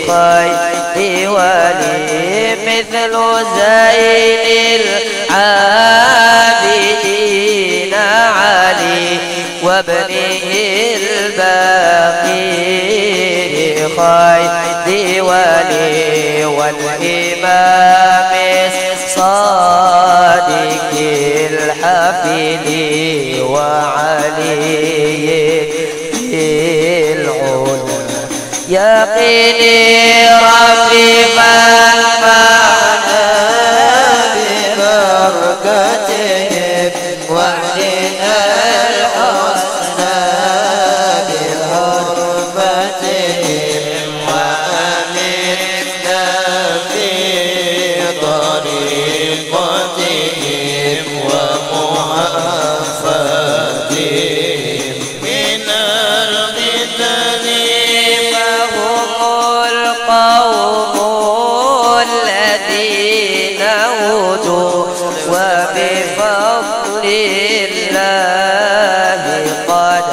خير ولي مثل زين العابدين علي وابنه الباقي خير ولي والإمام الصادق الحفيد وعلي العلا يقيني ربي فانفعنا ببركتهم واهدنا الحسنى بحرمتهم وآمنا في طريقتهم ومعافاتهم من الفتن فهم القوم الذين هدوا وبفضل الله قد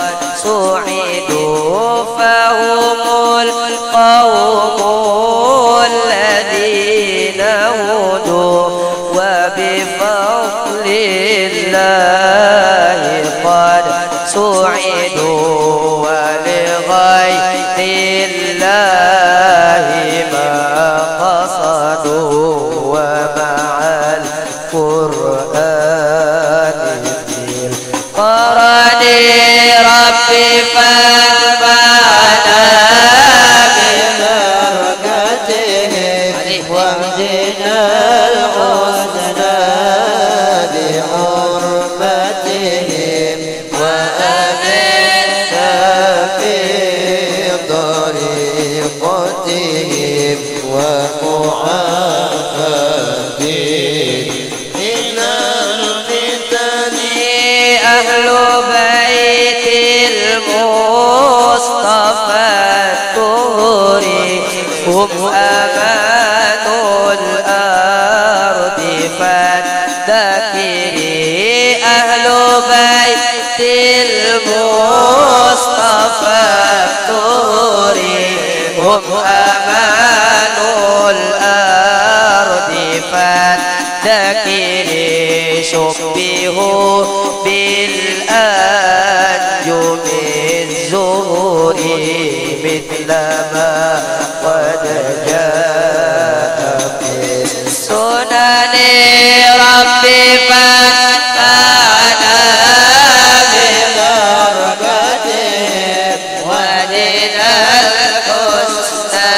سعدوا فهم القوم الذين هدوا وبفضل الله قد سعدوا ولغير الله ما قصدوا ومع القرآن قرن ربي فانفعنا ببركتهم واهدنا الحسنى بحرمتهم وآمنا في طريقتهم ومعافاتهم من الفتن أهل بيت المصطفى الطهر هم أمان الأرض فالذكر أهل بيت المصطفى الطهر هم أمان الأرض فالذكر شبهوا بالأنجم الزهور مثل ما قد جاء في سنن ربي فانفعنا ببركتهم ولنا الحسنى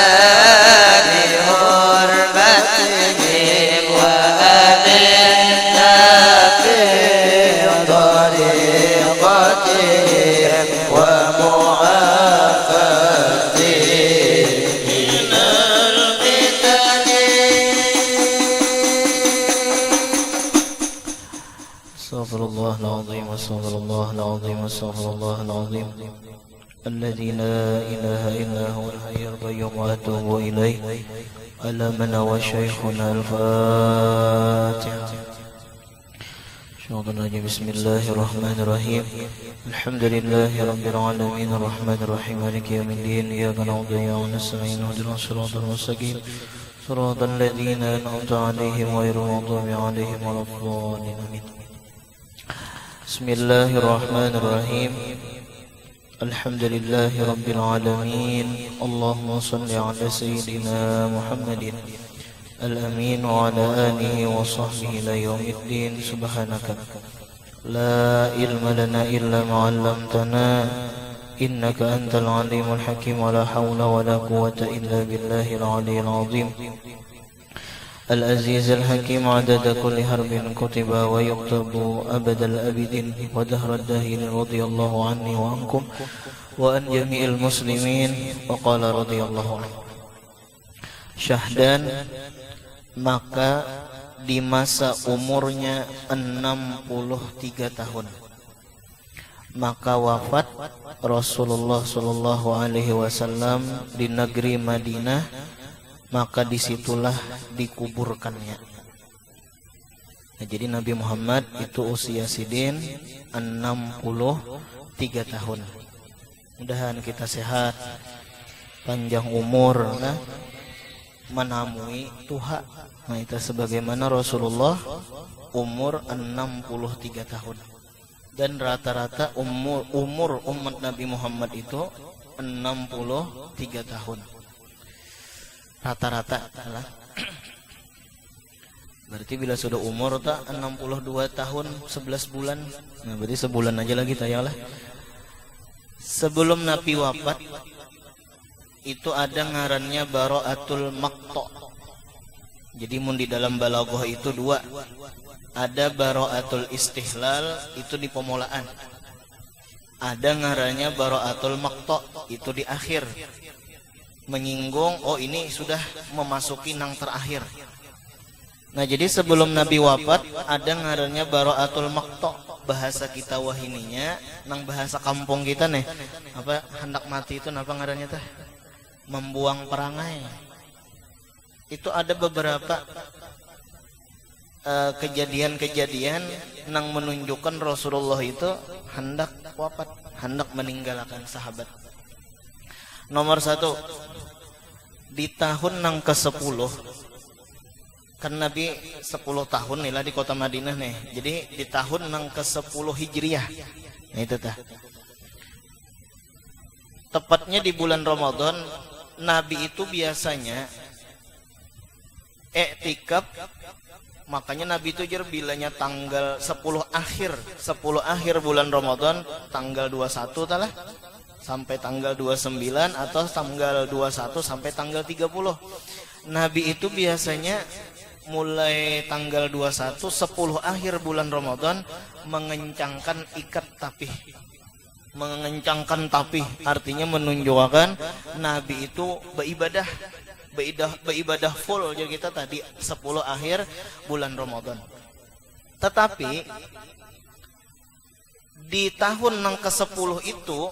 بحرمتهم وآمنا في طريقتهم ومعافاتهم من الفتن. استغفر الله العظيم استغفر الله العظيم استغفر الله العظيم الذي لا إله إلا هو الحي القيوم وأتوب إليه ألمنا وشيخنا الفاتحة. بسم الله الرحمن الرحيم الحمد لله رب العالمين الرحمن الرحيم مالك يوم الدين إياك نعبد وإياك نستعين اهدنا الصراط المستقيم صراط الذين أنعمت عليهم غير المغضوب عليهم ولا الضالين آمين. بسم الله الرحمن الرحيم الحمد لله رب العالمين اللهم صل على سيدنا محمد الأمين وعلى آله وصحبه إلى يوم الدين. سبحانك لا علم لنا إلا ما علمتنا إنك أنت العليم الحكيم ولا حول ولا قوة إلا بالله العلي العظيم العزيز الحكيم عدد كل حرب كتب ويكتب أبد الأبدين ودهر الداهين رضي الله عني وعنكم وأن جميع المسلمين. وقال رضي الله عنه Syahdan, maka di masa umurnya 63 tahun maka wafat Rasulullah Shallallahu Alaihi Wasallam di negeri Madinah, maka disitulah dikuburkannya. Nah, jadi Nabi Muhammad itu usia sidin 63 tahun. Mudahan kita sehat, panjang umur nah menamui tuha. Nah itu sebagaimana Rasulullah umur 63 tahun. Dan rata-rata umur umat Nabi Muhammad itu 63 tahun. Rata-rata lah. Berarti bila sudah umur tak 62 tahun 11 bulan. Nah berarti sebulan aja lagi tayalah. Sebelum Nabi wafat itu ada ngarannya Bara'atul Maqta'. Jadi mun di dalam balaghah itu dua. Ada Bara'atul Istihlal, itu di pemulaan. Ada ngarannya Bara'atul Maqta', itu di akhir. Menyinggung oh ini sudah memasuki nang terakhir. Nah jadi sebelum Nabi wafat ada ngarannya Bara'atul Maqta'. Bahasa kita wahininya nang bahasa kampung kita nih. Apa hendak mati itu apa ngarannya teh? Membuang perangai. Itu ada beberapa kejadian-kejadian yang menunjukkan Rasulullah itu hendak wafat, hendak meninggalkan sahabat. Nomor 1, di tahun yang ke-10, kan Nabi 10 tahun nih lah di kota Madinah nih. Jadi di tahun yang ke-10 Hijriah. Nah itu tah. Tepatnya di bulan Ramadan, Nabi itu biasanya iktikaf. Makanya Nabi itu bilanya tanggal 10 akhir bulan Ramadan, tanggal 21 talah sampai tanggal 29 atau tanggal 21 sampai tanggal 30. Nabi itu biasanya mulai tanggal 21 10 akhir bulan Ramadan mengencangkan ikat tapih. Mengencangkan tapih artinya menunjukkan Nabi itu beribadah full jadi kita tadi 10 akhir bulan Ramadan. Tetapi di tahun yang ke-10 itu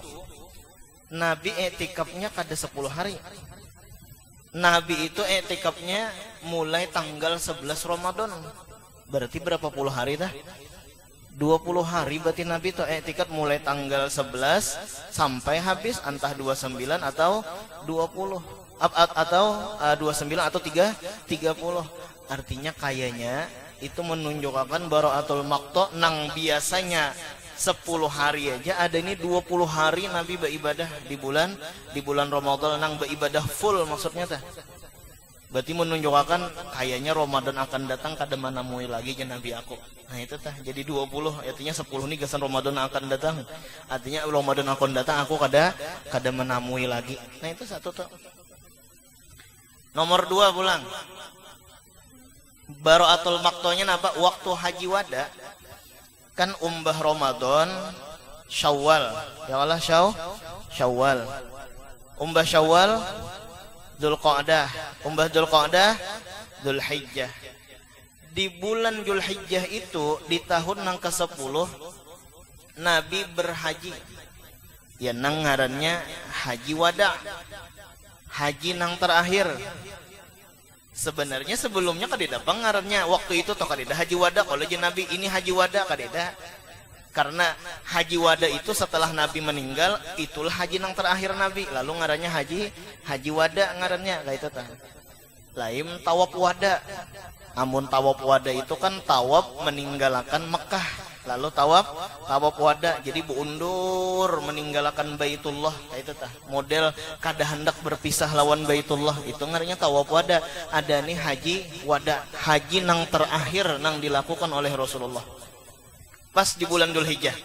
Nabi i'tikafnya kada 10 hari. Nabi itu i'tikafnya mulai tanggal 11 Ramadan. Berarti berapa puluh hari dah? 20 hari berarti Nabi itu i'tikaf mulai tanggal 11 sampai habis entah 29 atau 20 atau 29 atau 30. Artinya kayaknya itu menunjukkan Bara'atul Maqta' nang biasanya 10 hari aja ada ini 20 hari Nabi beribadah di bulan Ramadan nang beribadah full maksudnya teh. Berarti menunjukkan kayaknya Ramadan akan datang kada menamui lagi je Nabi aku. Nah itu tah. Jadi 20 artinya 10 nih gasan Ramadan akan datang. Artinya Ramadan akan datang aku kada menamui lagi. Nah itu satu tuh. Nomor 2 pulang. Bara'atul Maqta'nya apa? Waktu haji wada kan umbah Ramadan Syawal. Ya Allah Syawal. Umbah Syawal Dzulqa'dah. Umbah Dzulqa'dah Dzulhijjah. Di bulan Dzulhijjah itu di tahun yang ke-10 Nabi berhaji. Ya nang ngarannya haji wada. Haji nang terakhir. Sebenarnya sebelumnya kadeda pengarannya waktu itu toh kadeda haji wada kalau Nabi ini haji wada kadeda. Karena haji wada itu setelah Nabi meninggal itulah haji nang terakhir Nabi. Lalu ngarannya haji wada ngarannya kayak itu tah. Lain tawaf wada. Amun tawaf wada itu kan tawaf meninggalkan Mekah. Lalu tawaf wada jadi bundur meninggalkan Baitullah kayak itu tah. Model kada hendak berpisah lawan Baitullah itu ngarannya tawaf wada. Ada nih haji wada, haji nang terakhir nang dilakukan oleh Rasulullah pas di bulan Dzulhijjah.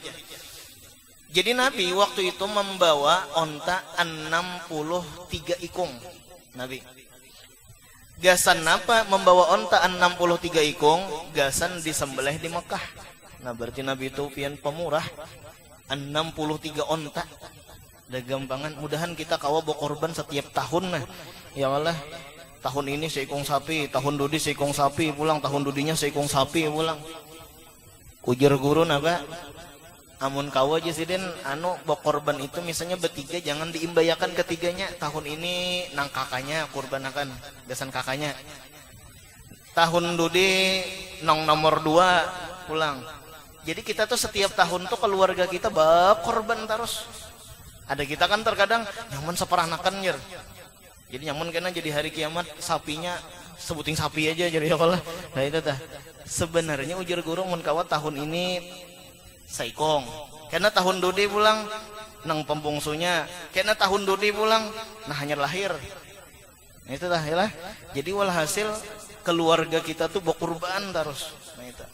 Jadi Nabi waktu itu membawa onta 63 ikung. Nabi gasan apa membawa onta 63 ikung? Gasan disembelih di Mekah. Nah berarti Nabi itu pian pemurah 63 onta. Udah gampangan. Mudahan kita kawa bawa korban setiap tahun nah. Ya Allah, tahun ini seikung sapi, tahun dudi seikung sapi pulang, tahun dudinya seikung sapi pulang. Ujar guru napa? Amun kawa aja sih den anu bawa korban itu misalnya bertiga jangan diimbayakan ketiganya. Tahun ini nang kakaknya korban akan gasan kakaknya. Tahun dudi nang nomor 2 pulang. Jadi kita tuh setiap tahun tuh keluarga kita bawa korban terus. Ada kita kan terkadang nyaman seperanakan nyer. Jadi nyaman karena jadi hari kiamat sapinya sebuting sapi aja jadi kalau. Nah itu tah. Sebenarnya ujar guru mun kawa tahun ini saikong. Karena tahun dodi pulang nang pembungsunya. Karena tahun dodi pulang nah hanya lahir. Nah itu tah ya lah. Jadi walhasil keluarga kita tuh berkurban terus. Nah itu.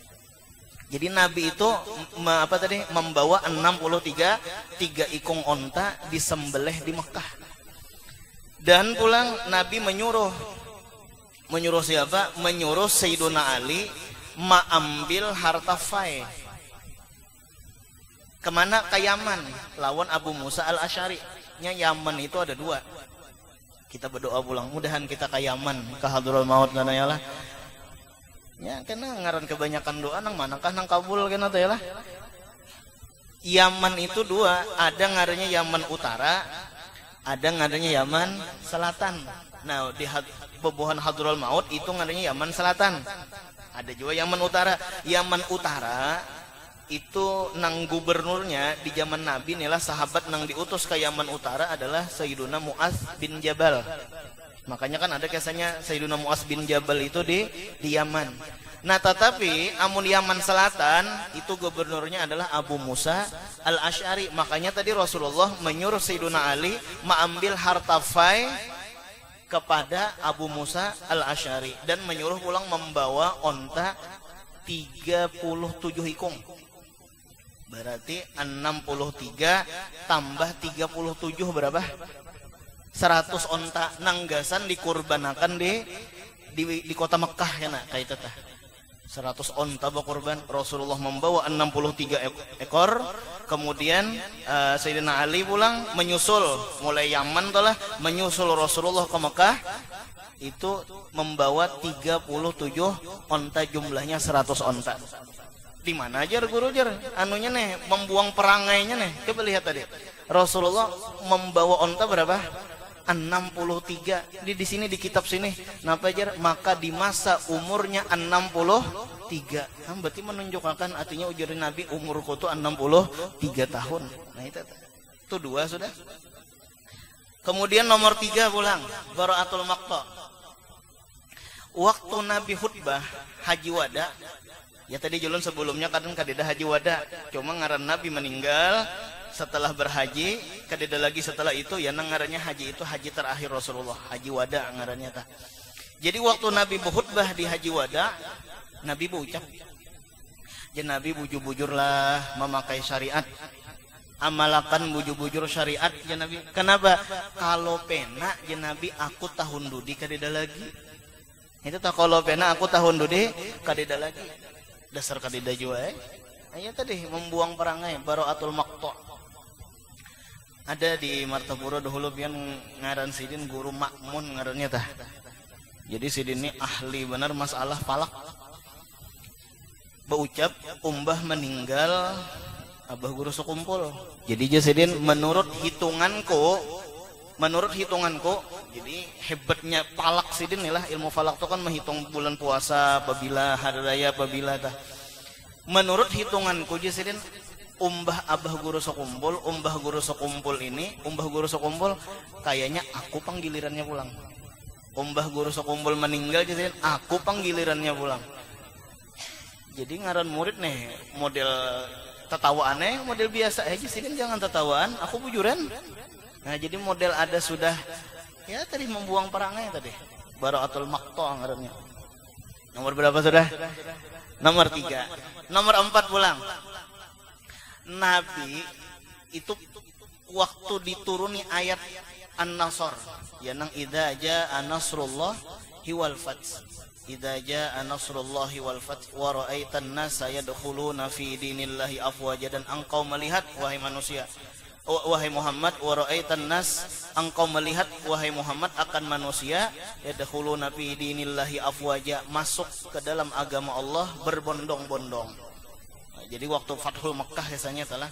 Jadi Nabi itu membawa 3 ikung onta disembelih di Mekah. Dan pulang Nabi menyuruh siapa? Menyuruh Sayyiduna Ali mengambil harta fai. Kemana? Ke Yaman lawan Abu Musa al-Asy'ari. Yaman itu ada 2. Kita berdoa pulang, mudahan kita ke Yaman, ke Hadratul Maut kana ya lah. Ya kena ngaran kebanyakan doa nang manakah nang kabul kena teh lah. Yaman itu 2, ada ngarannya Yaman Utara, ada ngarannya Yaman Selatan. Nah, di bebohan Hadratul Maut itu ngarannya Yaman Selatan. Ada juga Yaman Utara. Yaman Utara itu nang gubernurnya di zaman Nabi inilah sahabat nang diutus ke Yaman Utara adalah Sayyiduna Mu'az bin Jabal. Makanya kan ada kisahnya Sayyiduna Mu'az bin Jabal itu di Yaman. Nah tetapi amun Yaman Selatan itu gubernurnya adalah Abu Musa al-Asy'ari. Makanya tadi Rasulullah menyuruh Sayyiduna Ali mengambil harta fai kepada Abu Musa al-Asy'ari dan menyuruh pulang membawa onta 37 ikung. Berarti 63 tambah 37 berapa? 100 onta nanggasan dikurbanakan di kota Mekah ya nak kayak itu tah. 100 onta berkorban. Rasulullah membawa 63 ekor. Kemudian Sayyidina Ali pulang menyusul mulai Yaman telah menyusul Rasulullah ke Mekah itu membawa 37 onta, jumlahnya 100 onta. Di mana aja guru jar anunya nih membuang perangainya nih. Coba lihat tadi. Rasulullah membawa onta berapa? 63. Di sini di kitab sini napa jar? Maka di masa umurnya 63. Kan berarti menunjukkan artinya ujaran Nabi umurku tuh 63 tahun. Nah itu 2 sudah. Kemudian nomor 3 pulang Bara'atul Maqta. Waktu Nabi khutbah Haji Wada. Ya tadi julun sebelumnya kadang kadeda Haji Wada. Cuma ngaran Nabi meninggal setelah berhaji, kadeda lagi setelah itu ya ngarannya haji itu haji terakhir Rasulullah, Haji Wada ngarannya tah. Jadi waktu Nabi berkhutbah di Haji Wada, Nabi berucap, "Ya Nabi bujur-bujurlah memakai syariat. Amalakan bujur-bujur syariat ya Nabi." Kenapa? Kalau pena ya Nabi aku tahun dudi kadeda lagi. Itu tak kalau pena aku tahun dudi kadeda lagi. Dasar kadeda juga Ayo tadi membuang perangai Bara'atul Maqta. Ada di Martapura dahulu pian ngaran sidin guru Makmun ngarannya tah. Jadi sidin ini ahli benar masalah falak. Berucap umbah meninggal abah guru sekumpul. Jadi je sidin menurut hitunganku jadi hebatnya falak sidin inilah ilmu falak itu kan menghitung bulan puasa apabila hari raya apabila tah. Menurut hitunganku je sidin umbah guru sekumpul ini kayaknya aku panggilirannya pulang. Umbah guru sekumpul meninggal jadi aku panggilirannya pulang. Jadi ngaran murid nih model tatawaannya model biasa aja sih jangan tatawaan aku bujuran. Nah jadi model ada sudah ya tadi membuang perangnya tadi Bara'atul Maqta ngarannya. Nomor berapa sudah? Nomor 3. Nomor 4 pulang. Nabi itu waktu dituruni ayat An-Nasr ya nang idza jaa nasrullahi wal fath idza jaa nasrullahi wal fath wa ra'aitan nasa yadkhuluna fi dinillahi afwaja, dan engkau melihat wahai manusia wahai Muhammad wa ra'aitan nas engkau melihat wahai Muhammad akan manusia yadkhuluna fi dinillahi afwaja masuk ke dalam agama Allah berbondong-bondong. Jadi waktu Fathul Makkah biasanya telah.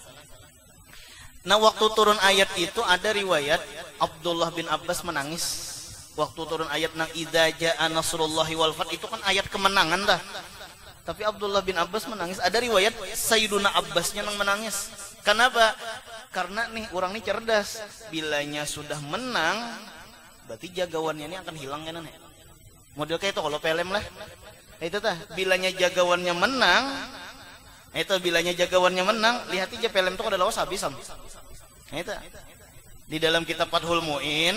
Nah waktu turun ayat itu ada riwayat Abdullah bin Abbas menangis. Waktu turun ayat nang idza jaa nasrullahi wal fath itu kan ayat kemenangan dah. Tapi Abdullah bin Abbas menangis. Ada riwayat Sayyiduna Abbasnya nang menangis. Kenapa? Karena nih orang ini cerdas. Bilanya sudah menang berarti jagawannya ini akan hilang kan ya. Model kayak itu kalau film lah. Itu tah bilanya jagawannya menang. Itu bilanya jagawannya menang, lihat aja film itu adalah habisam. Itu di dalam kitab Fathul Muin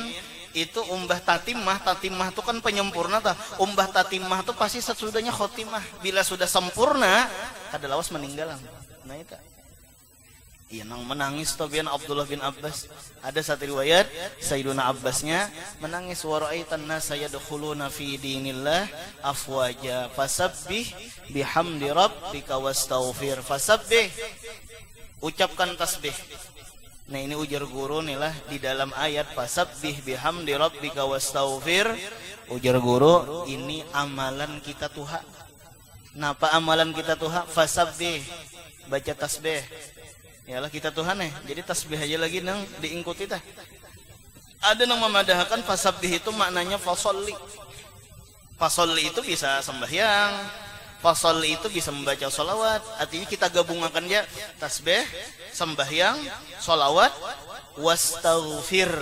itu umbah tatimah itu kan penyempurna tah. Umbah tatimah itu pasti sesudahnya khotimah. Bila sudah sempurna, kada lawas meninggalan. Nah itu. Iya nang menangis tobian Abdullah bin Abbas. Ada satu riwayat Sayyiduna Abbasnya menangis wa ra'aitan nasa yadkhuluna fi dinillah afwaja fasabbih bihamdi rabbika wastaghfir fasabbih. Ucapkan tasbih. Nah ini ujar guru nih lah di dalam ayat fasabbih bihamdi rabbika wastaghfir. Ujar guru ini amalan kita Tuhan. Napa amalan kita Tuhan? Fasabbih, baca tasbih. Yalah kita Tuhan jadi tasbih aja lagi nang diingkuti tah. Ada nang memadahkan fasabbih itu maknanya fasolli. Fasolli itu bisa sembahyang, fasolli itu bisa membaca sholawat. Artinya kita gabungkan ya tasbih, sembahyang, sholawat, wastaghfir,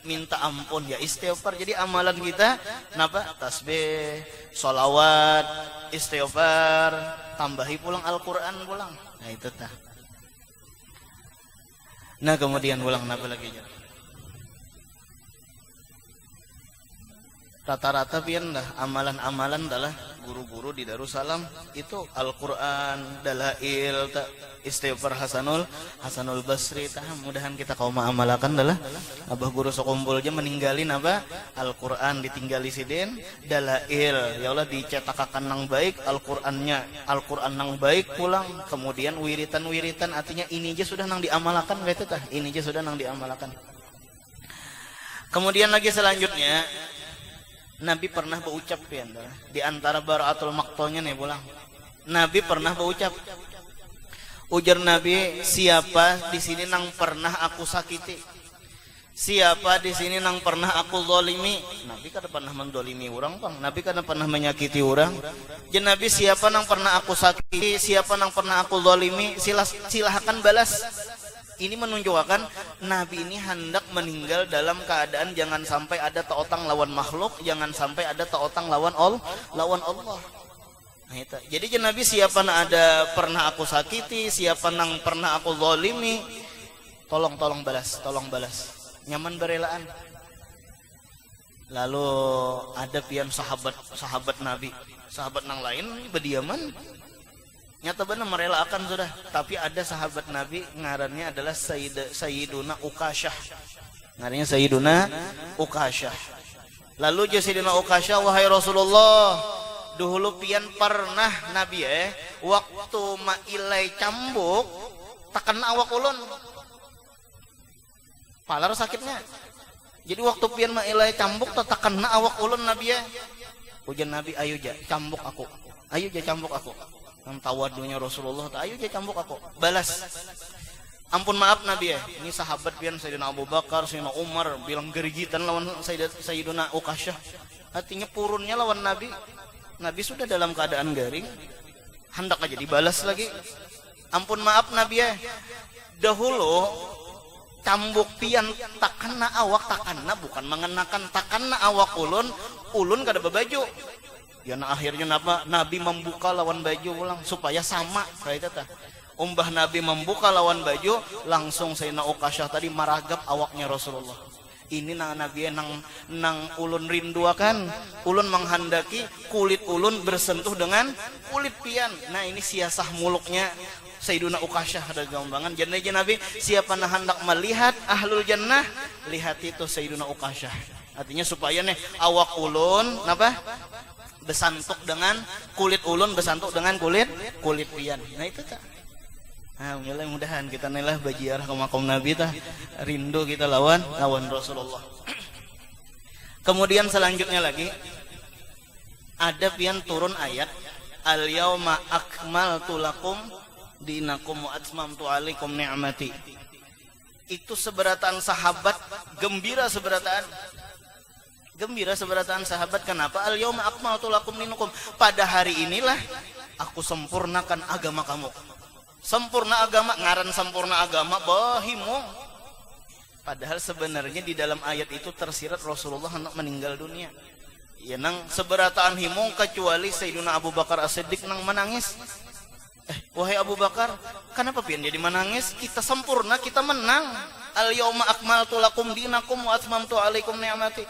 minta ampun ya istighfar. Jadi amalan kita napa? Tasbih, sholawat, istighfar, tambahi pulang Al-Qur'an pulang. Nah itu tah. Nah kemudian ulang apa lagi ya? Rata-rata pian dah amalan-amalan adalah guru-guru di Darussalam itu Al-Qur'an, dalail, istighfar Hasanul Basri tah. Mudahan kita kaum amalakan adalah abah guru sekumpul aja meninggalin apa? Al-Qur'an ditinggali sidin, dalail ya Allah dicetakakan nang baik, Al-Qur'an nang baik pulang. Kemudian wiritan artinya ini aja sudah nang diamalkan gitu tah. Ini aja sudah nang diamalkan. Kemudian lagi selanjutnya Nabi pernah berucap ya, di antara baraatul maqtonya nih pulang. Nabi pernah berucap. Ujar Nabi, siapa di sini nang pernah aku sakiti? Siapa di sini nang pernah aku zalimi? Nabi kada pernah mendolimi orang, Bang. Nabi kada pernah menyakiti orang. Jadi Nabi siapa nang pernah aku sakiti, siapa nang pernah aku zalimi, silahkan balas. Ini menunjukkan Nabi ini hendak meninggal dalam keadaan jangan sampai ada taotang lawan makhluk, jangan sampai ada taotang lawan Allah. Nah, itu. Jadi Nabi siapa nang ada pernah aku sakiti, siapa nang pernah aku zalimi, tolong balas. Nyaman berelaan. Lalu ada pian sahabat Nabi, sahabat nang lain berdiaman. Nyata benar merelakan sudah. Tapi ada sahabat Nabi ngarannya adalah Sayyiduna Uqasyah. Ngarannya Sayyiduna Uqasyah. Lalu Sayyiduna Uqasyah, wahai Rasulullah, dahulu pian pernah Nabi waktu mailai cambuk tekan awak ulun. Palar sakitnya. Jadi waktu pian mailai cambuk tekan awak ulun Nabi Ujian Nabi, ayo ja cambuk aku. Ayo ja cambuk aku. Yang tawadunya Rasulullah, ayo aja cambuk aku balas. Ampun maaf Nabi ini sahabat pian Sayyidina Abu Bakar, Sayyidina Umar bilang gerigitan lawan Sayyidina Uqasyah. Artinya purunnya lawan Nabi. Nabi sudah dalam keadaan garing, hendak aja dibalas lagi. Ampun maaf Nabi dahulu cambuk pian takana awak, takana bukan mengenakan, takana awak ulun kada bebaju. Ya nah akhirnya Nabi membuka lawan baju ulang supaya sama kayak itu. Umbah Nabi membuka lawan baju, langsung Sayyidina Uqasyah tadi maragap awaknya Rasulullah. Ini Nabi nang ulun rinduakan, ulun menghendaki kulit ulun bersentuh dengan kulit pian. Nah ini siasah muluknya Sayyidina Uqasyah ada gambangan. Jadi Nabi siapa nah hendak melihat ahlul jannah, lihat itu Sayyidina Uqasyah. Artinya supaya nih awak ulun besantuk dengan kulit ulun, besantuk dengan kulit pian. Nah itu tak. Nah, mudah-mudahan kita nelah bajiarah ke makom Nabi tah, rindu kita lawan Rasulullah. Kemudian selanjutnya lagi ada pian turun ayat al yauma akmaltu lakum dinakum wa atmamtu alaikum ni'mati. Itu seberataan sahabat gembira seberataan sahabat. Kenapa? Al yauma akmaltu lakum dinakum. Pada hari inilah aku sempurnakan agama kamu. Sempurna agama, ngaran sempurna agama bahimung. Padahal sebenarnya di dalam ayat itu tersirat Rasulullah hendak meninggal dunia. Ya nang seberataan himung kecuali Sayyidina Abu Bakar As-Siddiq nang menangis. Wahai Abu Bakar, kenapa pian jadi menangis? Kita sempurna, kita menang. Al-yauma akmaltu lakum dinakum wa atmamtu alaikum ni'mati.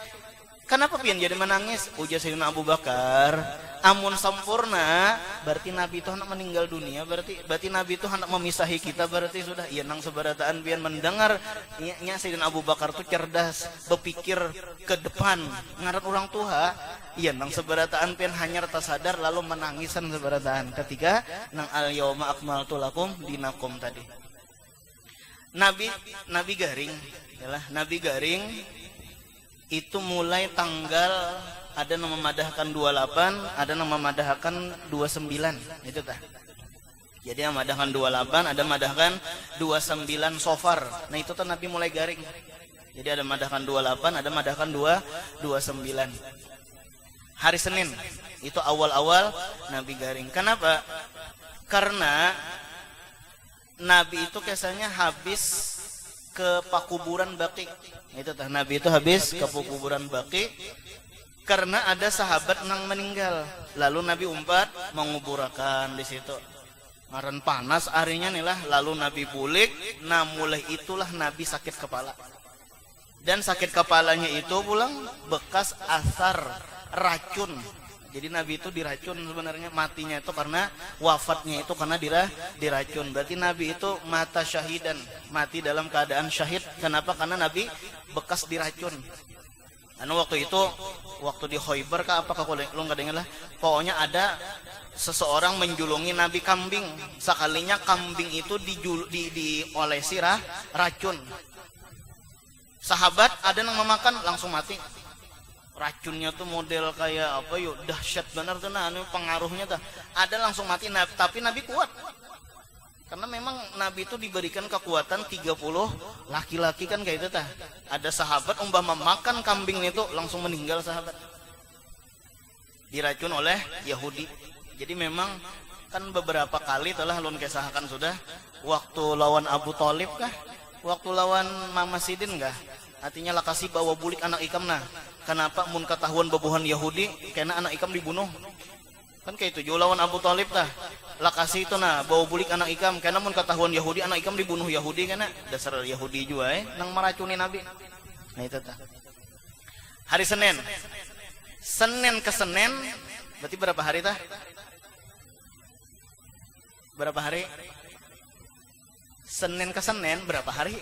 Kenapa pian jadi menangis? Ujar Sayyidina Abu Bakar, amun sempurna berarti Nabi itu hendak meninggal dunia, berarti Nabi itu hendak memisahi kita, berarti sudah. Iya nang seberataan pian mendengar nya Sayyidina Abu Bakar tuh cerdas, berpikir ke depan, ngaran orang tua. Iya nang seberataan pian hanya tersadar lalu menangisan seberataan ketika nang al-yauma akmaltu lakum dinakum tadi. Nabi Garing, yalah Nabi Garing itu mulai tanggal ada yang memadahkan 28, ada yang memadahkan 29, itu tah. Jadi yang memadahkan 28, ada memadahkan 29 sofar. Nah itu tuh Nabi mulai garing. Jadi ada memadahkan 28, ada memadahkan 29. Hari Senin itu awal-awal Nabi garing. Kenapa? Karena Nabi itu kesannya habis ke pakuburan Baqi. Itu tah Nabi itu habis ke pakuburan Baqi karena ada sahabat nang meninggal. Lalu Nabi umpat menguburakan di situ. Ngaran panas arinya nih lah. Lalu Nabi bulik. Nah mulai itulah Nabi sakit kepala. Dan sakit kepalanya itu pulang bekas asar racun. Jadi Nabi itu diracun sebenarnya, matinya itu karena wafatnya itu karena diracun. Berarti Nabi itu mata syahidan, mati dalam keadaan syahid. Kenapa? Karena Nabi bekas diracun. Karena waktu itu, waktu di Khaybar kah apa kau lu nggak dengar lah. Pokoknya ada seseorang menjulungi Nabi kambing. Sekalinya kambing itu diolesi racun. Sahabat ada yang memakan langsung mati. Racunnya tuh model kayak apa yuk, dahsyat benar tuh nah pengaruhnya tuh. Ada langsung mati, tapi Nabi kuat. Karena memang Nabi itu diberikan kekuatan 30 laki-laki kan kayak itu tah. Ada sahabat umpama makan kambing itu langsung meninggal sahabat. Diracun oleh Yahudi. Jadi memang kan beberapa kali telah lun kesahakan sudah waktu lawan Abu Thalib kah? Waktu lawan Mama Sidin kah? Artinya lakasi bawa bulik anak ikam nah. Kenapa mun ketahuan bebuhan Yahudi karena anak ikam dibunuh? Kan kayak itu lawan Abu Thalib tah. Lakasi itu nah bawa bulik anak ikam karena mun ketahuan Yahudi anak ikam dibunuh Yahudi karena dasar Yahudi juga nang meracuni Nabi. Nah itu tah. Hari Senin. Senin ke Senin berarti berapa hari tah? Berapa hari? Senin ke Senin berapa hari?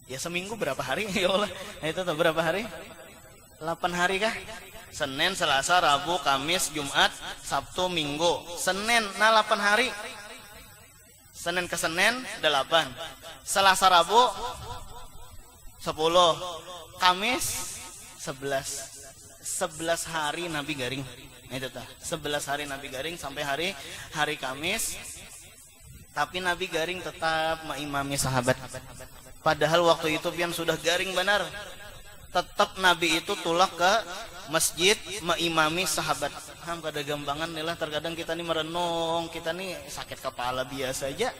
Ya seminggu berapa hari? Ya Allah. Nah itu tuh berapa hari? 8 hari kah? Senin, Selasa, Rabu, Kamis, Jumat, Sabtu, Minggu. Senin, nah 8 hari. Senin ke Senin 8. Selasa, Rabu 10. Kamis 11. 11 hari Nabi garing. Nah itu tuh. 11 hari Nabi garing sampai hari Kamis. Tapi Nabi garing tetap mengimami sahabat. Padahal waktu itu pian sudah garing benar. Tetap Nabi itu tulak ke masjid mengimami sahabat. Kada gampangan nih lah. Terkadang kita nih merenung, kita nih sakit kepala biasa aja,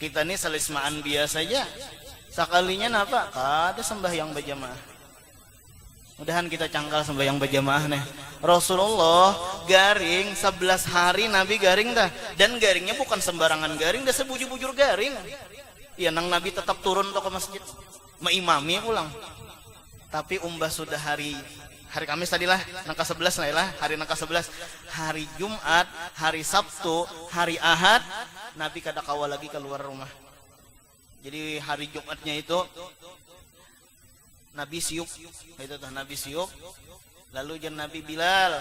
kita nih selismaan biasa aja. Sekalinya napa? Kada sembahyang berjamaah. Mudahan kita cangkal sembahyang berjamaah nih. Rasulullah garing 11 hari Nabi garing dah. Dan garingnya bukan sembarangan garing, dah sebujur-bujur garing. Ya nang Nabi tetap turun ke masjid mengimami pulang. Tapi umbah sudah hari Kamis tadilah nangka 11 lah hari nangka 11, hari Jumat, hari Sabtu, hari Ahad Nabi kada kawal lagi keluar rumah. Jadi hari Jumatnya itu Nabi siup, itu tuh Nabi siup. Lalu jan Nabi Bilal,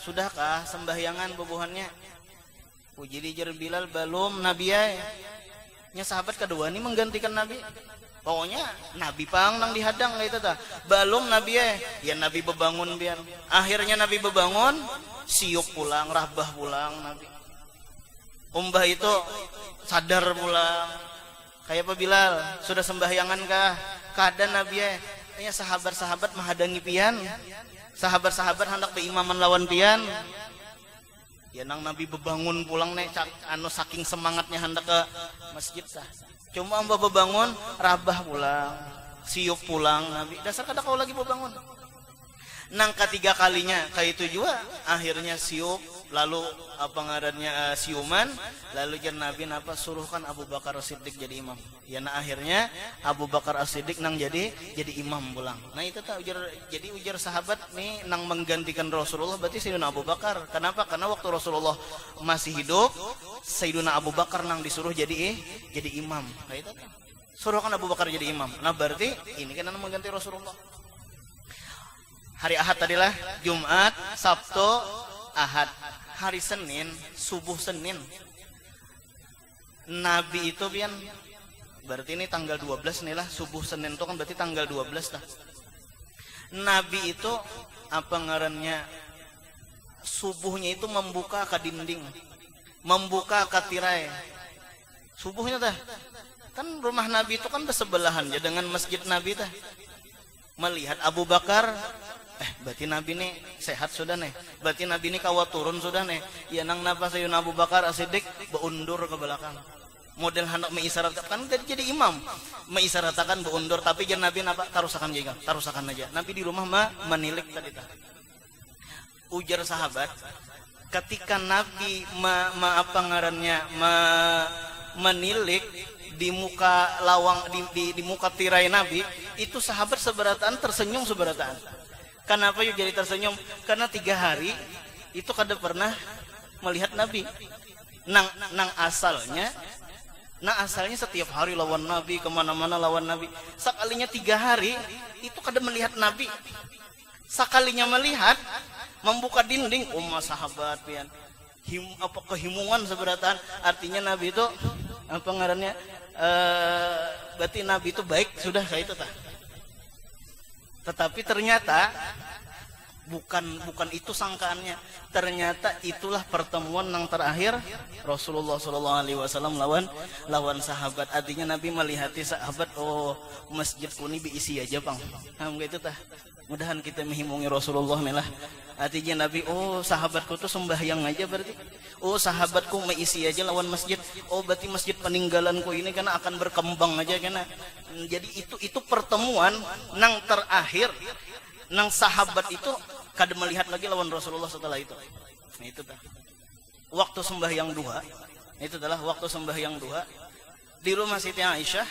sudahkah sembahyangan bebuhannya? Puji dijer Bilal belum Nabi ya. Nya sahabat kedua ini menggantikan Nabi. Pokoknya Nabi pang nang dihadang gitu ta. Belum Nabi ya Nabi bebangun biar. Akhirnya Nabi bebangun, siuk pulang, rahbah pulang Nabi. Umbah itu sadar pulang. Kayak apa Bilal? Sudah sembahyangan kah? Keadaan Nabi ya sahabat-sahabat menghadangi pian. Sahabat-sahabat hendak berimaman lawan pian. Ya nang Nabi bebangun pulang nih anu saking semangatnya hendak ke masjid tah. Cuma amba bebangun rabah pulang, siup pulang Nabi. Dasar kada kau lagi bebangun. Nang ketiga kalinya kayak itu juga akhirnya siup lalu apa ngarannya siuman lalu jan Nabi napa suruhkan Abu Bakar As-Siddiq jadi imam. Ya nah akhirnya Abu Bakar As-Siddiq nang jadi imam pulang. Nah itu tak ujar sahabat nih nang menggantikan Rasulullah berarti Sayyidina Abu Bakar. Kenapa? Karena waktu Rasulullah masih hidup Sayyidina Abu Bakar nang disuruh jadi imam. Nah itu kan suruhkan Abu Bakar jadi imam. Nah berarti ini kan nang mengganti Rasulullah. Hari Ahad tadilah Jumat, Sabtu, Ahad. Hari Senin, subuh Senin. Nabi itu pian berarti ini tanggal 12 nih lah, subuh Senin itu kan berarti tanggal 12 dah. Nabi itu apa ngarannya? Subuhnya itu membuka ke dinding, membuka ke tirai. Subuhnya dah. Kan rumah Nabi itu kan bersebelahan ya dengan masjid Nabi dah. Melihat Abu Bakar berarti Nabi nih sehat sudah nih. Berarti Nabi ini kawa turun sudah nih. Ya nang napa Sayyidina Abu Bakar As-Siddiq beundur ke belakang. Model hendak mengisyaratkan jadi imam. Mengisyaratkan beundur tapi jangan Nabi napa tarusakan jaga, tarusakan aja. Nabi di rumah menilik tadi tah. Ujar sahabat, ketika Nabi apa ngarannya menilik di muka lawang di muka tirai Nabi, itu sahabat seberataan tersenyum seberataan. Kenapa yuk jadi tersenyum? Karena 3 hari itu kada pernah melihat Nabi. Nang asalnya setiap hari lawan Nabi, kemana-mana lawan Nabi. Sekalinya 3 hari itu kada melihat Nabi. Sekalinya melihat membuka dinding, sahabat pian. Kehimungan seberataan. Artinya Nabi itu apa ngarannya? Berarti Nabi itu baik sudah kayak itu tah. Tetapi ternyata bukan itu sangkaannya. Ternyata itulah pertemuan yang terakhir Rasulullah SAW lawan sahabat. Artinya Nabi melihati sahabat, masjidku ini diisi aja bang. Nah itu tah. Mudahan kita menghimungi Rasulullah nih lah. Artinya Nabi, sahabatku tuh sembahyang aja berarti. Sahabatku mengisi aja lawan masjid. Berarti masjid peninggalanku ini karena akan berkembang aja karena. Jadi itu pertemuan nang terakhir nang sahabat itu kada melihat lagi lawan Rasulullah setelah itu. Nah itu dah. Waktu sembahyang duha, itu adalah waktu sembahyang duha di rumah Siti Aisyah.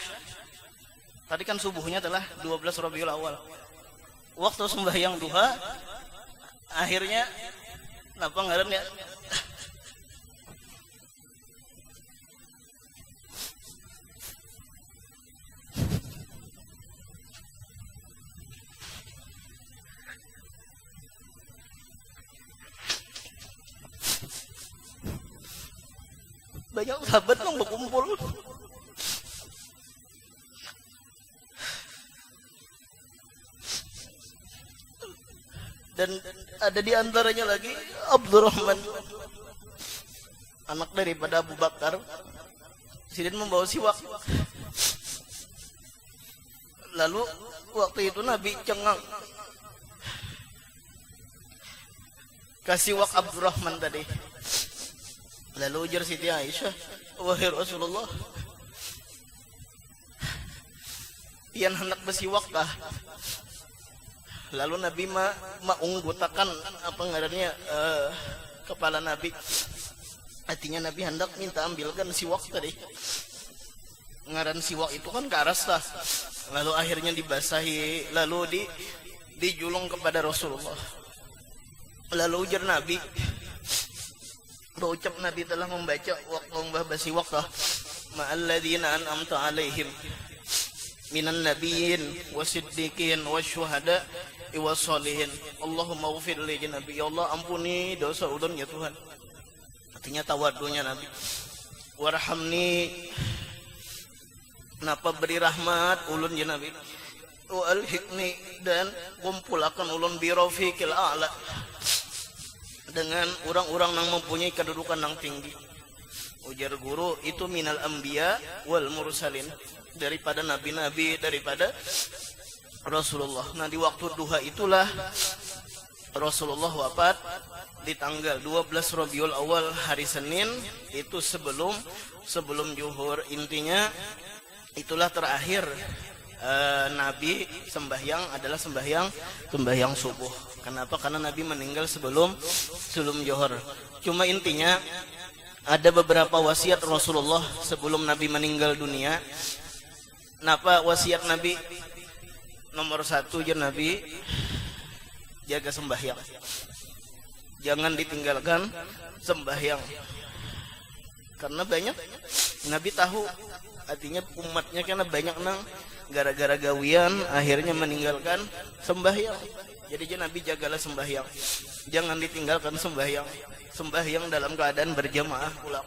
Tadi kan subuhnya adalah 12 Rabiul Awal. Waktu sembahyang duha akhirnya apa ngarannya? Banyak sahabat yang berkumpul. Dan ada di antaranya lagi Abdurrahman, anak daripada Abu Bakar. Sidin membawa siwak. Lalu waktu itu Nabi cengang kasih siwak Abdurrahman tadi. Lalu ujar Siti Aisyah, wahai Rasulullah, pian hendak bersiwak kah? Lalu Nabi mengunggutakan apa ngarannya kepala Nabi. Artinya Nabi hendak minta ambilkan siwak tadi. Ngaran siwak itu kan karas lah. Lalu akhirnya dibasahi, lalu dijulung kepada Rasulullah. Lalu ujar Nabi, berucap Nabi telah membaca waktu membahas siwak lah. Ma'alladzina an'amta alaihim minan nabiyyin wasiddiqin wasyuhada wassalihin. Allahumma ghfir li Nabi, ya Allah ampuni dosa ulun ya Tuhan. Artinya tawadunya Nabi. Warhamni, napa beri rahmat ulun ya Nabi. Wa alhiqni, dan kumpulakan ulun bi rafiqil a'la, dengan orang-orang yang mempunyai kedudukan yang tinggi. Ujar guru, itu minal anbiya wal mursalin, daripada nabi-nabi, daripada Rasulullah. Nah di waktu duha itulah Rasulullah wafat di tanggal 12 Rabiul Awal hari Senin, itu sebelum zuhur. Intinya itulah terakhir Nabi sembahyang adalah sembahyang subuh. Kenapa? Karena Nabi meninggal sebelum zuhur. Cuma intinya ada beberapa wasiat Rasulullah sebelum Nabi meninggal dunia. Napa wasiat Nabi? Nomor 1 aja Nabi jaga sembahyang. Jangan ditinggalkan sembahyang. Karena banyak Nabi tahu, artinya umatnya karena banyak nang gara-gara gawian akhirnya meninggalkan sembahyang. Jadi Nabi jagalah sembahyang. Jangan ditinggalkan sembahyang. Sembahyang dalam keadaan berjamaah ulang.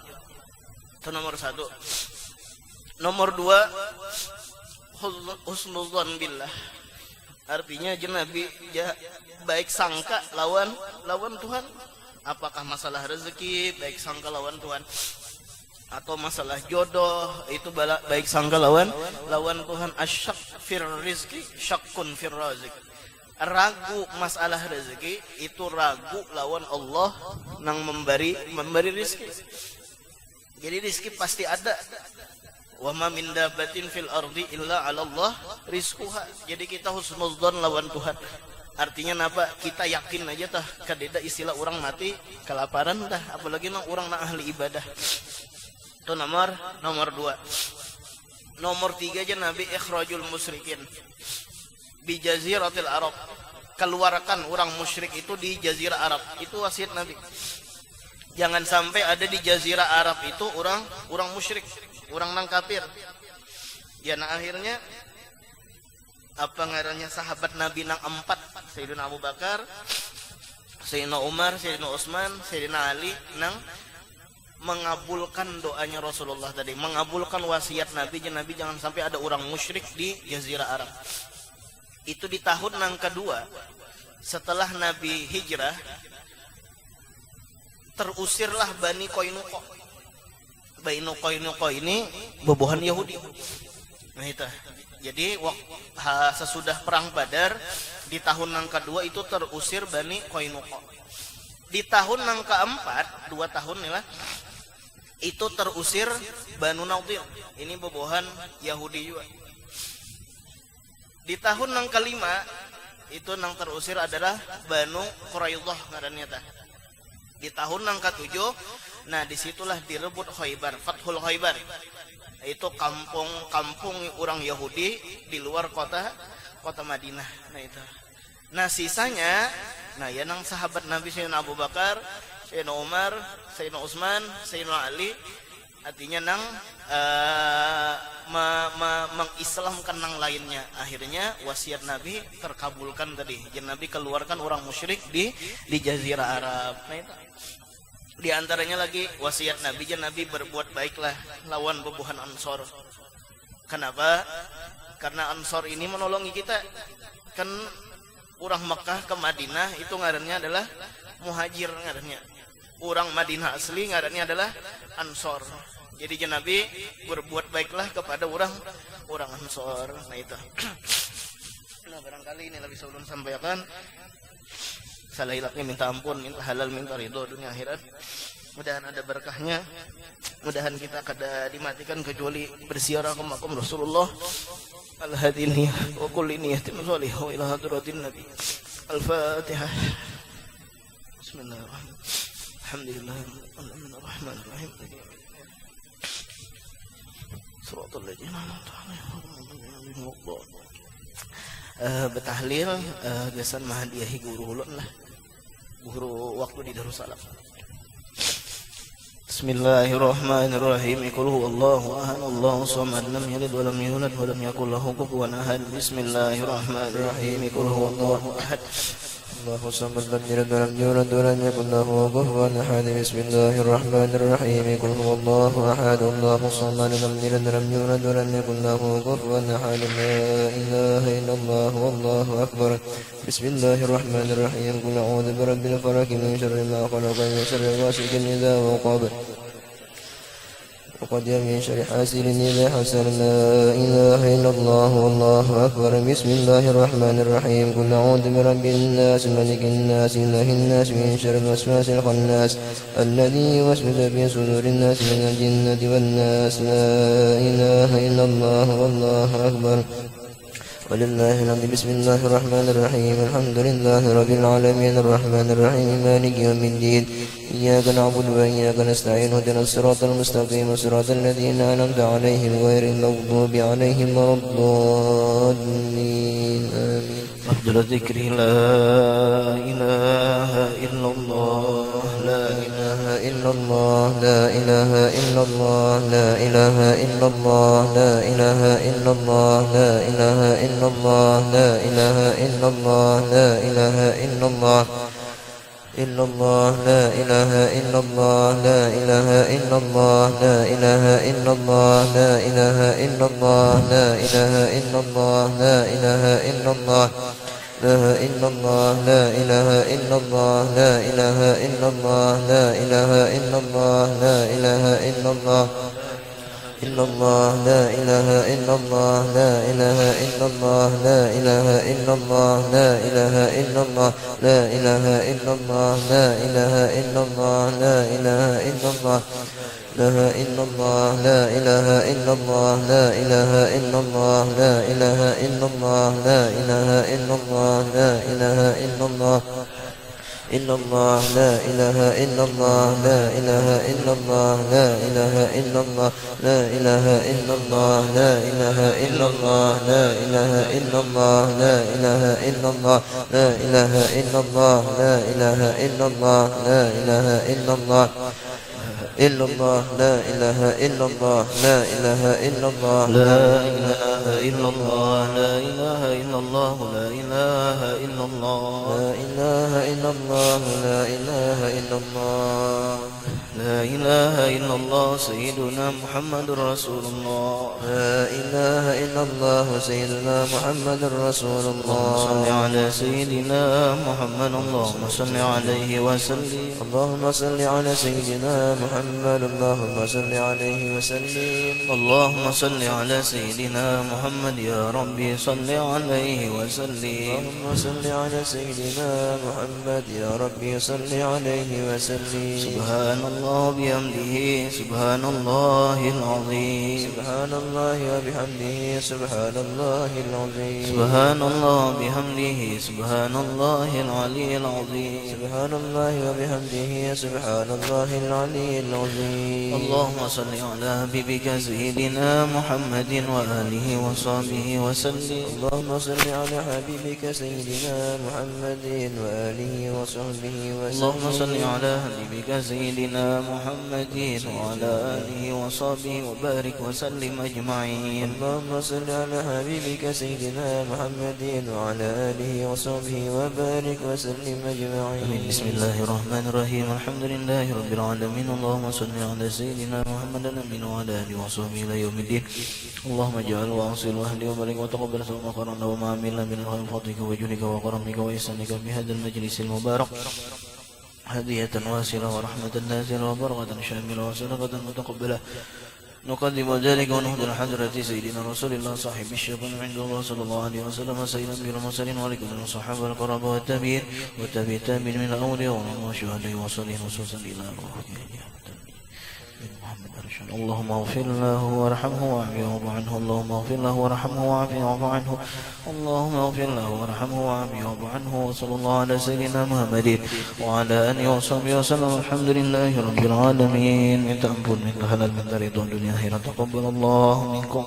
Itu nomor 1. Nomor 2, husnudzon billah. Artinya Nabi baik sangka lawan Tuhan. Apakah masalah rezeki, baik sangka lawan Tuhan, atau masalah jodoh, itu baik sangka lawan Tuhan. Asyak fir rizki syakkun fir razik. Ragu masalah rezeki itu ragu lawan Allah nang memberi rezeki. Jadi rezeki pasti ada. Wa ma min dabbatin fil ardi illa 'ala Allah rizquha. Jadi kita husnudzon lawan Tuhan. Artinya apa? Kita yakin aja tah kadeda istilah orang mati kelaparan tah, apalagi nang orang na ahli ibadah. Itu nomor 2. Nomor 3 aja Nabi ikhrajul musyrikin bi jaziratil Arab. Keluarkan orang musyrik itu di jazirah Arab. Itu wasiat Nabi. Jangan sampai ada di jazirah Arab itu orang musyrik, orang nang kafir. Ya, nah akhirnya apa ngarannya sahabat Nabi nang 4, Sayyidina Abu Bakar, Sayyidina Umar, Sayyidina Utsman, Sayyidina Ali nang mengabulkan doanya Rasulullah tadi, mengabulkan wasiat Nabi. Nabi jangan sampai ada orang musyrik di jazirah Arab. Itu di tahun yang kedua setelah Nabi hijrah, terusirlah Bani Qainuqa. Bani Qainuqa ini bobohan Yahudi. Nah itu. Jadi sesudah perang Badar di tahun yang kedua itu terusir Bani Qainuqa. Di tahun yang keempat, 2 tahun nih lah, itu terusir Banu Nadir. Ini bobohan Yahudi juga. Di tahun yang kelima itu yang terusir adalah Banu Quraidah ngarannya tah. Di tahun yang ke-7, nah disitulah direbut Khaybar, Fathul Khaybar. Itu kampung orang Yahudi di luar kota Madinah. Nah itu. Nah sisanya, nah ya nang sahabat Nabi Sayyidina Abu Bakar, Sayyidina Umar, Sayyidina Utsman, Sayyidina Ali, artinya nang mengislamkan nang lainnya. Akhirnya wasiat Nabi terkabulkan tadi. Jadi Nabi keluarkan orang musyrik di jazirah Arab. Nah itu. Di antaranya lagi wasiat Nabi, Nabi berbuat baiklah lawan bobohan Ansor. Kenapa? Karena Ansor ini menolongi kita. Kan orang Mekah ke Madinah itu ngarannya adalah muhajir ngarannya. Orang Madinah asli ngarannya adalah Ansor. Jadi Nabi berbuat baiklah kepada orang Ansor. Nah itu. Nah barangkali ini lebih sebelum sampaikan. Salah hilapnya minta ampun, minta halal, minta ridho dunia akhirat. Mudahan ada berkahnya. Mudahan kita kada dimatikan kecuali bersiarah ke makam Rasulullah. Al-hadiniyah wa kulli niyatin shalihah wa ila hadratin Nabi. Al-Fatihah. Bismillahirrahmanirrahim. Alhamdulillahirrahmanirrahim. Shiratal ladzina an'amta 'alaihim betahlil gasan mahadiyahi guru ulun lah. Guru waktu di Darussalam. Bismillahirrahmanirrahim. Qul huwallahu ahad, Allahu samad, lam yalid wa lam yulad wa lam yakul lahu kufuwan ahad. Bismillahirrahmanirrahim. Qul huwallahu ahad, Allahu samad, lam yalid wa lam yulad wa lam yakul lahu kufuwan ahad. Bismillahirrahmanirrahim. Qul huwallahu ahad, Allahu samad, lam yalid wa lam yulad wa lam yakul lahu kufuwan ahad. La ilaha illallah wallahu akbar. Bismillahirrahmanirrahim. Qul a'udzu birabbil falaq min syarri ma khalaq wa min syarri ghasiqin idza waqab وقد من شر حاسد إذا حسد. لا إله إلا الله والله أكبر. بسم الله الرحمن الرحيم. قل أعوذ برب الناس ملك الناس إله الناس من شر الوسواس الخناس الذي يوسوس في صدور الناس من الجنة والناس. لا إله إلا الله والله أكبر ولله الحمد. بسم الله الرحمن الرحيم. الحمد لله رب العالمين الرحمن الرحيم مالك يوم الدين. إياك نعبد وإياك نستعين. اهدنا الصراط المستقيم صراط الذين أنعمت عليهم غير المغضوب عليهم ولا الضالين. آمين. أفضل الذكر لا إله إلا الله لا إله إلا الله لا إله إلا الله لا إله إلا الله لا إله إلا الله لا إله إلا الله لا إله إلا الله لا إله إلا الله إلا الله لا إله إلا الله لا إله إلا الله لا إله إلا الله لا إله إلا الله لا إله إلا الله لا إله إلا الله لا إلا الله لا إله إلا الله لا إله إلا الله لا إله إلا الله لا إله إلا الله إلا الله لا إله إلا الله لا إله إلا الله لا إله إلا الله لا إله إلا الله لا إله إلا الله لا إله إلا الله لا إله إلا الله لا إلا الله لا إله إلا الله لا إله إلا الله لا إله إلا الله لا إله إلا الله لا إله إلا الله إلا الله لا إله إلا الله لا إله إلا الله لا إله إلا الله لا إله إلا الله لا إله إلا الله لا إله إلا الله لا إله إلا الله لا إله إلا الله لا إله إلا الله لا إله إلا الله إلا الله لا إله إلا الله لا إله إلا الله لا إله إلا الله لا إله إلا الله لا إله إلا الله لا إله إلا الله لا إله إلا الله لا إله إلا الله سيدنا محمد رسول الله لا إله إلا الله سيدنا محمد رسول الله صل على سيدنا محمد اللهم صل عليه وسلم اللهم صل على سيدنا محمد اللهم صل عليه وسلم اللهم صل على سيدنا محمد يا ربي صل عليه وسلم اللهم صل على سيدنا محمد يا ربي صل عليه وسلم سبحان الله بحمده سبحان الله العظيم سبحان الله وبحمده سبحان الله العظيم سبحان الله بحمده سبحان الله العلي العظيم سبحان الله وبحمده سبحان الله العلي العظيم اللهم صل على حبيبك سيدنا محمد وآله وصحبه وسلم اللهم صل على حبيبك سيدنا محمد وآله وصحبه وسلم اللهم صل على حبيبك سيدنا محمد وعلى آله وصحبه وبارك وسلم أجمعين اللهم صل على حبيبك سيدنا محمد وعلى آله وصحبه وبارك وسلم أجمعين. بسم الله الرحمن الرحيم الحمد لله رب العالمين اللهم صل على سيدنا محمد الأمين وعلى آله وصحبه إلى يوم الدين. اللهم اجعل وأوصل وأهدي وبارك وتقبل ثم قرنا وما عملنا من الخير فضلك وجودك وكرمك وإحسانك بهذا المجلس المبارك هدية واسلة ورحمة نازلة وبركة شاملة وصدقة متقبلة نقدم ذلك ونهدى حضرة سيدنا رسول الله صاحب الشفاعة عند الله صلى الله عليه وسلم سيدنا أمير المرسلين وعليكم الصحابة القرابة والتابعين والتابعين من الأولياء والشهداء والصالحين وصوصا إلى روح اللهم اغفر له وارحمه وعافه واعف عنه اللهم اغفر له وارحمه وعافه واعف عنه اللهم اغفر له وارحمه وعافه واعف عنه وصلى الله على سيدنا محمد وعلى آله وصحبه وسلم. الحمد لله رب العالمين. من تأمل من halal من dari dunia akhirat. Taqabbal Allah minkum.